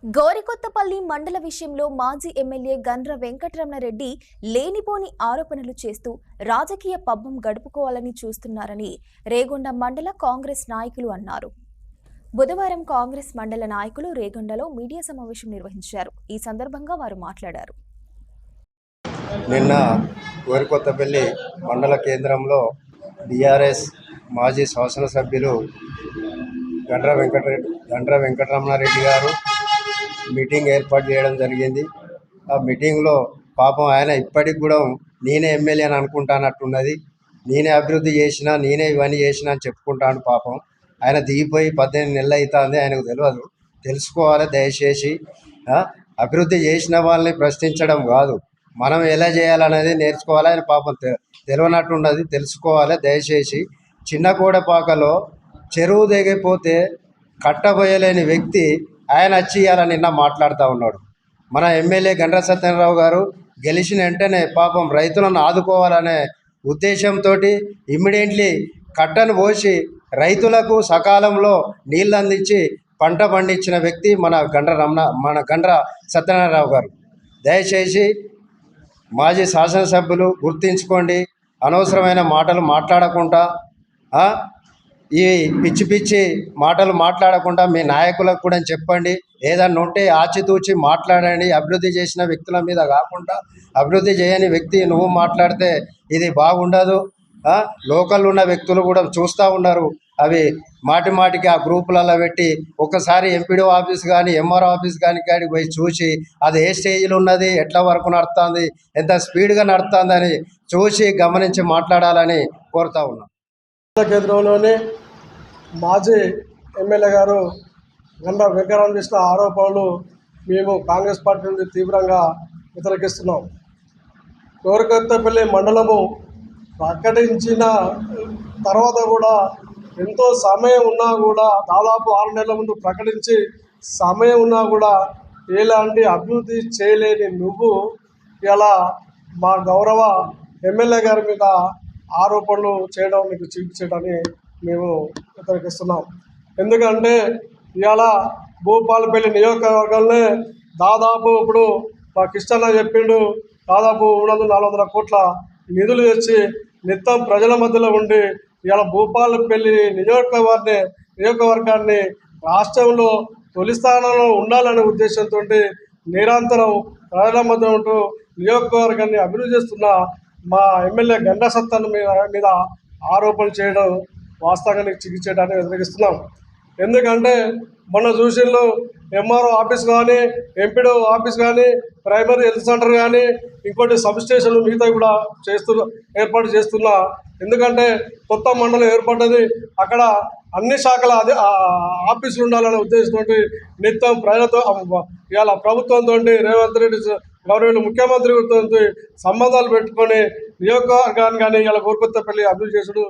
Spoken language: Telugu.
గోరికొత్తపల్లి మండల విషయంలో మాజీ ఎమ్మెల్యే గండ్ర వెంకటరమణారెడ్డి లేనిపోని ఆరోపణలు చేస్తూ రాజకీయ పబ్బం గడుపుకోవాలని చూస్తున్నారని రేగొండ మండల కాంగ్రెస్ నాయకులు అన్నారు. బుధవారం కాంగ్రెస్ మండల నాయకులు రేగొండలో మీడియా సమావేశం నిర్వహించారు. ఈ సందర్భంగా వారు మాట్లాడారు. నిన్న గోరికొత్తపల్లి మండల కేంద్రంలో బీఆర్ఎస్ మాజీ శాసనసభ్యులు గండ్ర వెంకటరమణారెడ్డి గారు మీటింగ్ ఏర్పాటు చేయడం జరిగింది. ఆ మీటింగ్లో పాపం ఆయన ఇప్పటికి కూడా నేనే ఎమ్మెల్యే అని అనుకుంటానట్టున్నది. నేనే అభివృద్ధి చేసినా, నేనే ఇవన్నీ చేసినా అని చెప్పుకుంటాను. పాపం ఆయన దిగిపోయి 18 నెలలు అవుతుంది. ఆయనకు తెలియదు. తెలుసుకోవాలి దయచేసి. అభివృద్ధి చేసిన వాళ్ళని ప్రశ్నించడం కాదు, మనం ఎలా చేయాలనేది నేర్చుకోవాలి. ఆయన పాపం తెలియనట్టున్నది, తెలుసుకోవాలి దయచేసి. చిన్న కోడపాకలో చెరువు దిగిపోతే కట్టబోయలేని వ్యక్తి ఆయన వచ్చి ఇవాళ నిన్న మాట్లాడుతూ ఉన్నాడు. మన ఎమ్మెల్యే గండ్ర సత్యనారాయణ గారు గెలిచిన వెంటనే పాపం రైతులను ఆదుకోవాలనే ఉద్దేశంతో ఇమ్మీడియట్లీ కట్టను పోసి రైతులకు సకాలంలో నీళ్ళు అందించి పంట పండించిన వ్యక్తి మన గండ్ర సత్యనారాయణ గారు. దయచేసి మాజీ శాసనసభ్యులు గుర్తించుకోండి. అనవసరమైన మాటలు మాట్లాడకుండా, ఈ పిచ్చి పిచ్చి మాటలు మాట్లాడకుండా మీ నాయకులకు కూడా చెప్పండి. ఏదన్నా ఉంటే ఆచితూచి మాట్లాడండి. అభివృద్ధి చేసిన వ్యక్తుల మీద కాకుండా అభివృద్ధి చేయని వ్యక్తి నువ్వు మాట్లాడితే ఇది బాగుండదు. లోకల్ ఉన్న వ్యక్తులు కూడా చూస్తూ ఉన్నారు. అవి మాటి మాటికి ఆ గ్రూపులలో పెట్టి ఒకసారి ఎంపీడీ ఆఫీస్ కానీ ఎంఆర్ఓ ఆఫీస్ కానీ కాడికి పోయి చూసి అది ఏ స్టేజ్లో ఉన్నది, ఎట్లా వరకు నడుస్తుంది, ఎంత స్పీడ్గా నడుస్తుందని చూసి గమనించి మాట్లాడాలని కోరుతా ఉన్నాం. కేంద్రంలోనే మాజీ ఎమ్మెల్యే గారు గండ్ర వెంకటరమణ చేసిన ఆరోపణలు మేము కాంగ్రెస్ పార్టీ నుండి తీవ్రంగా వ్యతిరేకిస్తున్నాం. గోరికొత్తపల్లి మండలము ప్రకటించిన తర్వాత కూడా ఎంతో సమయం ఉన్నా కూడా, దాదాపు 6 నెలల ముందు ప్రకటించి సమయం ఉన్నా కూడా ఎలాంటి అభివృద్ధి చేయలేని నువ్వు ఇలా మా గౌరవ ఎమ్మెల్యే గారి మీద ఆరోపణలు చేయడం మీకు చూపించడాన్ని మేము వ్యతిరేకిస్తున్నాం. ఎందుకంటే ఇవాళ భూపాలపల్లి నియోజకవర్గంలో దాదాపు ఇప్పుడు మా కిష్టన్న చెప్పిండు, దాదాపు 300-400 కోట్ల నిధులు తెచ్చి నిత్యం ప్రజల మధ్యలో ఉండి ఇవాళ భూపాలపల్లి నియోజకవర్గాన్ని రాష్ట్రంలో తొలి స్థానంలో ఉండాలనే ఉద్దేశంతో నిరంతరం ప్రజల మధ్య ఉంటూ నియోజకవర్గాన్ని అభివృద్ధి చేస్తున్న మా ఎమ్మెల్యే గండ్ర సత్యనారాయణ మీద ఆరోపణలు చేయడం వాస్తవానికి చికిత్సడానికి వ్యతిరేకిస్తున్నాం. ఎందుకంటే మొన్న చూసిళ్ళు ఎంఆర్ఓ ఆఫీస్ కానీ, ఎంపీడీ ఆఫీస్ కానీ, ప్రైమరీ హెల్త్ సెంటర్ కానీ, ఇంకోటి సబ్ స్టేషన్లు మిగతా కూడా ఏర్పాటు చేస్తున్నా. ఎందుకంటే కొత్త మండలం ఏర్పడ్డది, అక్కడ అన్ని శాఖల ఆఫీసులు ఉండాలనే ఉద్దేశంతో నిత్యం ప్రజలతో ఇవాళ ప్రభుత్వంతో రేవంత్ రెడ్డి గవర్నమెంట్ ముఖ్యమంత్రితో సంబంధాలు పెట్టుకొని నియోజకవర్గాన్ని కానీ ఇలా గోరికొత్తపల్లి అభివృద్ధి చేసుడు